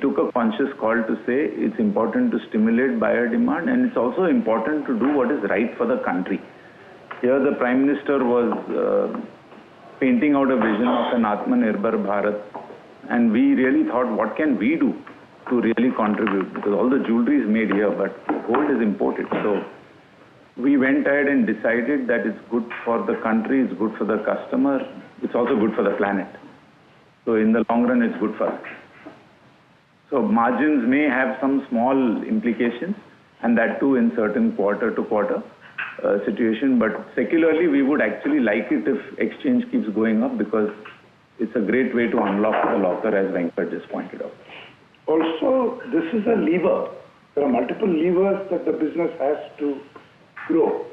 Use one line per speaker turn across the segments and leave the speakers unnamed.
took a conscious call to say it's important to stimulate buyer demand, and it's also important to do what is right for the country. Here the Prime Minister was painting out a vision of an Atmanirbhar Bharat, and we really thought, what can we do to really contribute? Because all the jewelry is made here, but gold is imported. So we went ahead and decided that it's good for the country, it's good for the customer, it's also good for the planet. So in the long run, it's good for us. So margins may have some small implications, and that too in certain quarter-to-quarter situation. But secularly, we would actually like it if exchange keeps going up, because it's a great way to unlock the locker, as Venkat just pointed out.
Also, this is a lever. There are multiple levers that the business has to grow,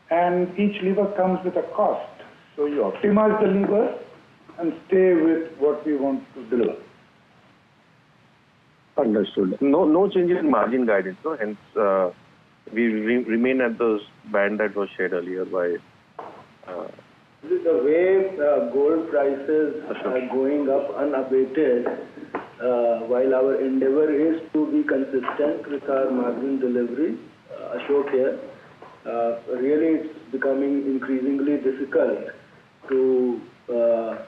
and each lever comes with a cost. So you optimize the lever and stay with what we want to deliver.
Understood. No change in margin guidance, no? Hence, we remain at those band that was shared earlier by...
The way gold prices are going up unabated, while our endeavor is to be consistent with our margin delivery, Ashok here, really it's becoming increasingly difficult to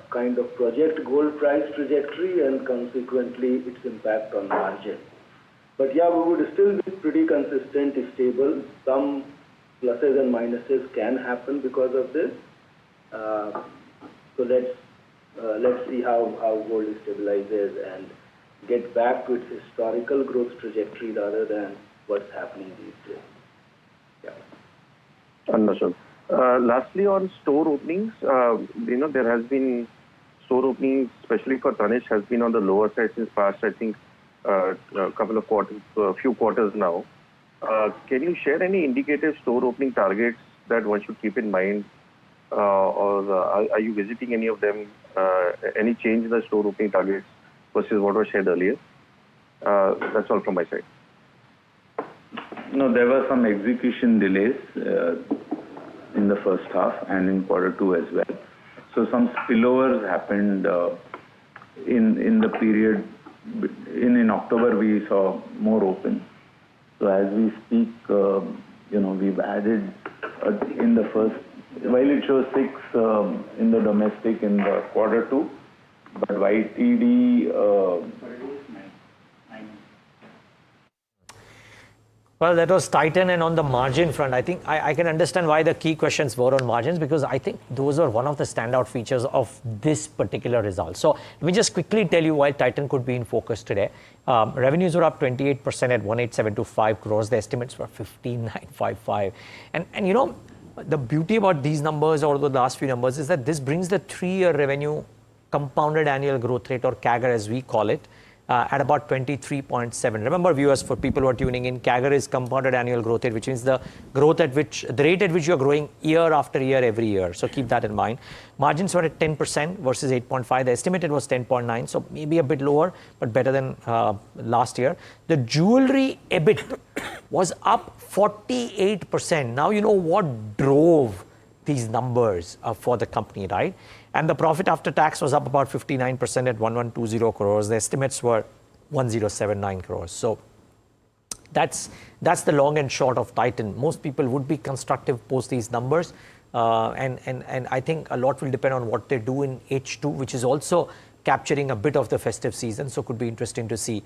kind of project gold price trajectory and consequently its impact on margin. But yeah, we would still be pretty consistent, stable. Some pluses and minuses can happen because of this. So let's see how gold stabilizes and get back to its historical growth trajectory rather than what's happening these days. Yeah.
Understood. Lastly, on store openings, there has been store openings, especially for Tanishq, has been on the lower side since past, I think, a couple of quarters, a few quarters now. Can you share any indicative store opening targets that one should keep in mind? Or are you visiting any of them? Any change in the store opening targets versus what was shared earlier? That's all from my side.
No, there were some execution delays in the first half and in Q2 as well. So some spillovers happened in the period. In October, we saw more open. So as we speak, we've added in the first, while it shows 6 in the domestic in the Q2, but YTD...
Well, that was Titan, and on the margin front, I think I can understand why the key questions were on margins, because I think those are one of the standout features of this particular result. So let me just quickly tell you why Titan could be in focus today. Revenues were up 28% at 18,725 crores. The estimates were 15,955. And the beauty about these numbers, or the last few numbers, is that this brings the 3-year revenue compounded annual growth rate, or CAGR as we call it, at about 23.7. Remember, viewers, for people who are tuning in, CAGR is compounded annual growth rate, which means the rate at which you are growing year after year every year. So keep that in mind. Margins were at 10% versus 8.5. The estimated was 10.9, so maybe a bit lower, but better than last year. The jewelry EBIT was up 48%. Now you know what drove these numbers for the company, right? And the profit after tax was up about 59% at 1120 crores. The estimates were 1079 crores. So that's the long and short of Titan. Most people would be constructive post these numbers. And I think a lot will depend on what they do in H2, which is also capturing a bit of the festive season. So could be interesting to see.